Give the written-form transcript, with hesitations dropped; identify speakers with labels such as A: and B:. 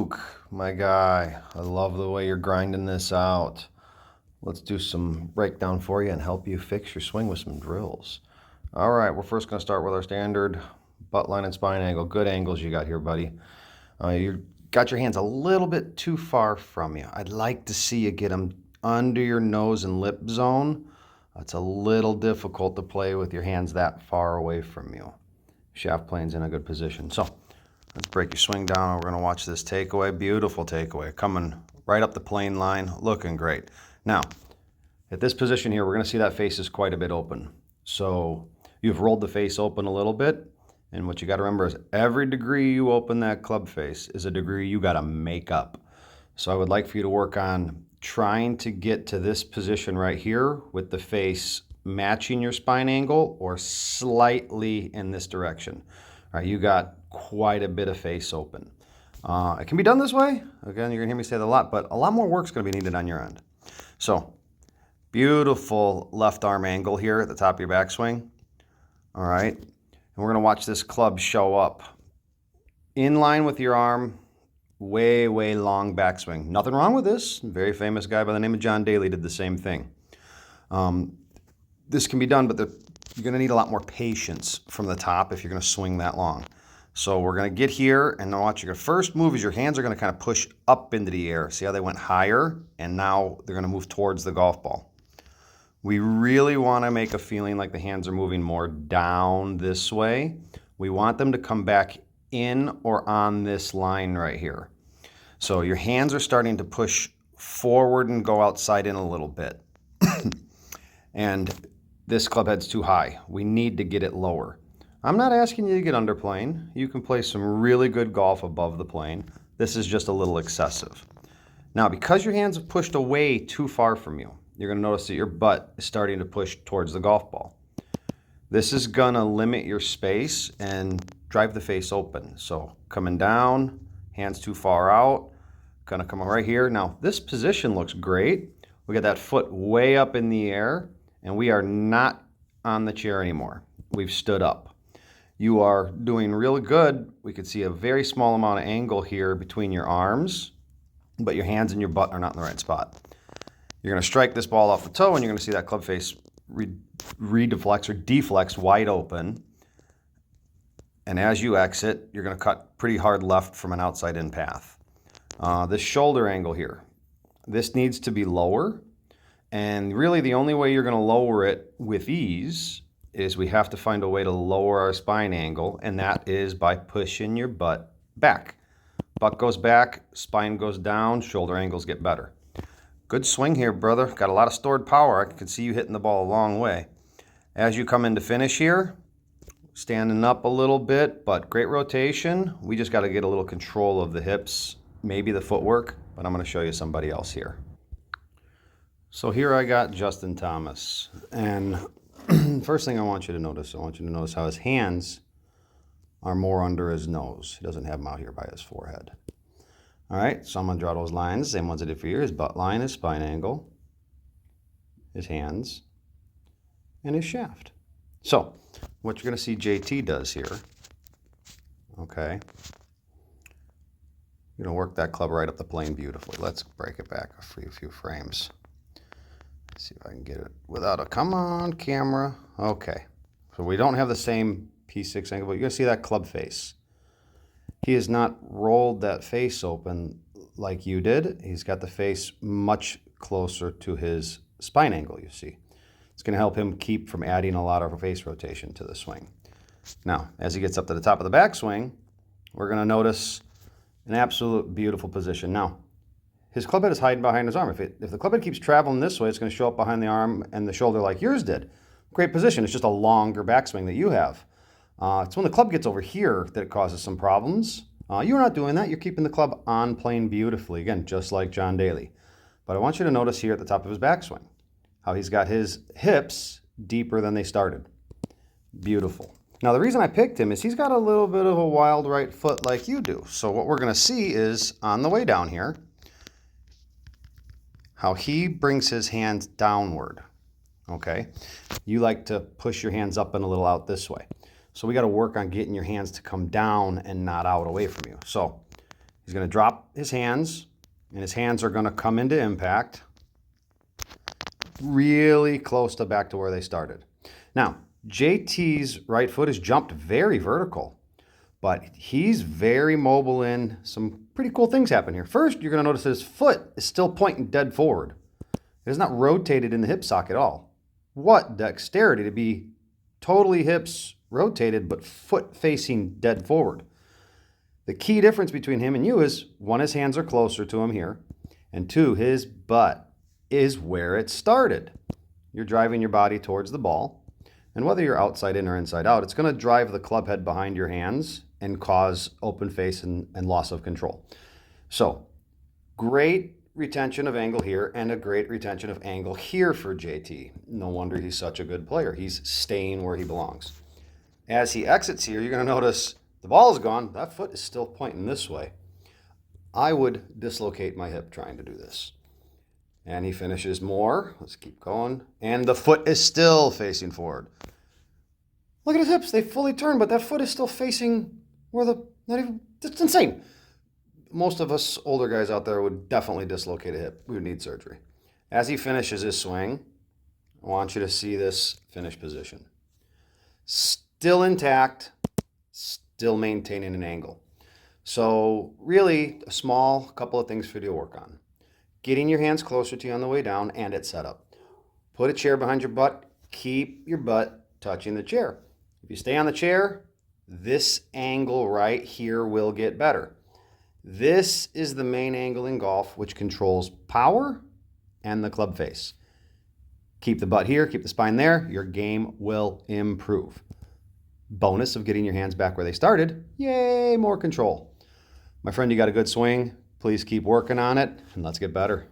A: Luke, my guy, I love the way you're grinding this out. Let's do some breakdown for you and help you fix your swing with some drills. All right, we're first going to start with our standard butt line and spine angle. Good angles you got here, buddy. You got your hands a little bit too far from you. I'd like to see you get them under your nose and lip zone. It's a little difficult to play with your hands that far away from you. Shaft plane's in a good position. So let's break your swing down. We're going to watch this takeaway. Beautiful takeaway. Coming right up the plane line. Looking great. Now, at this position here, we're going to see that face is quite a bit open. So you've rolled the face open a little bit. And what you got to remember is every degree you open that club face is a degree you got to make up. So I would like for you to work on trying to get to this position right here with the face matching your spine angle or slightly in this direction. All right, you got quite a bit of face open. It can be done this way. Again, you're gonna hear me say that a lot, but a lot more work's gonna be needed on your end. So, beautiful left arm angle here at the top of your backswing. All right, and we're gonna watch this club show up in line with your arm, way long backswing. Nothing wrong with this. A very famous guy by the name of John Daly did the same thing. This can be done, but you're going to need a lot more patience from the top if you're going to swing that long. So we're going to get here, and watch your first move is your hands are going to kind of push up into the air. See how they went higher, and now they're going to move towards the golf ball. We really want to make a feeling like the hands are moving more down this way. We want them to come back in or on this line right here. So your hands are starting to push forward and go outside in a little bit. And this club head's too high. We need to get it lower. I'm not asking you to get under plane. You can play some really good golf above the plane. This is just a little excessive. Now, because your hands have pushed away too far from you, you're going to notice that your butt is starting to push towards the golf ball. This is going to limit your space and drive the face open. So coming down, hands too far out, going to come right here. Now, this position looks great. We got that foot way up in the air, and we are not on the chair anymore. We've stood up. You are doing really good. We could see a very small amount of angle here between your arms, but your hands and your butt are not in the right spot. You're going to strike this ball off the toe, and you're going to see that club face redeflex or deflex wide open. And as you exit, you're going to cut pretty hard left from an outside-in path. This shoulder angle here, this needs to be lower. And really the only way you're going to lower it with ease is we have to find a way to lower our spine angle, and that is by pushing your butt back. Butt goes back, spine goes down, shoulder angles get better. Good swing here, brother. Got a lot of stored power. I can see you hitting the ball a long way. As you come into finish here, standing up a little bit, but great rotation. We just got to get a little control of the hips, maybe the footwork, but I'm going to show you somebody else here. So here I got Justin Thomas, and first thing I want you to notice how his hands are more under his nose. He doesn't have them out here by his forehead. All right, so I'm going to draw those lines, same ones I did for you. His butt line, his spine angle, his hands, and his shaft. So what you're going to see JT does here, okay, you're going to work that club right up the plane beautifully. Let's break it back a few frames. Let's see if I can get it without a, come on, camera. Okay, so we don't have the same P6 angle, but you're going to see that club face. He has not rolled that face open like you did. He's got the face much closer to his spine angle, you see. It's going to help him keep from adding a lot of face rotation to the swing. Now, as he gets up to the top of the backswing, we're going to notice an absolute beautiful position. Now, his club head is hiding behind his arm. If the club head keeps traveling this way, it's going to show up behind the arm and the shoulder like yours did. Great position. It's just a longer backswing that you have. It's when the club gets over here that it causes some problems. You're not doing that. You're keeping the club on plane beautifully. Again, just like John Daly. But I want you to notice here at the top of his backswing how he's got his hips deeper than they started. Beautiful. Now, the reason I picked him is he's got a little bit of a wild right foot like you do. So what we're going to see is on the way down here, how he brings his hands downward, okay? You like to push your hands up and a little out this way. So we got to work on getting your hands to come down and not out away from you. So He's going to drop his hands, and his hands are going to come into impact really close to back to where they started. Now, JT's right foot is jumped very vertical, but he's very mobile in some pretty cool things happen here. First, you're going to notice that his foot is still pointing dead forward. It is not rotated in the hip socket at all. What dexterity to be totally hips rotated, but foot facing dead forward. The key difference between him and you is, one, his hands are closer to him here, and two, his butt is where it started. You're driving your body towards the ball, and whether you're outside in or inside out, it's going to drive the club head behind your hands and cause open face and loss of control. So, great retention of angle here and a great retention of angle here for JT. No wonder he's such a good player. He's staying where he belongs. As he exits here, you're going to notice the ball is gone. That foot is still pointing this way. I would dislocate my hip trying to do this. And he finishes more. Let's keep going. And the foot is still facing forward. Look at his hips. They fully turn, but that foot is still facing where it's insane. Most of us older guys out there would definitely dislocate a hip. We would need surgery. As he finishes his swing, I want you to see this finish position. Still intact, still maintaining an angle. So really, a small couple of things for you to work on. Getting your hands closer to you on the way down and at setup. Put a chair behind your butt. Keep your butt touching the chair. If you stay on the chair, this angle right here will get better. This is the main angle in golf, which controls power and the club face. Keep the butt here, keep the spine there, your game will improve. Bonus of getting your hands back where they started, yay, more control. My friend, you got a good swing. Please keep working on it, and let's get better.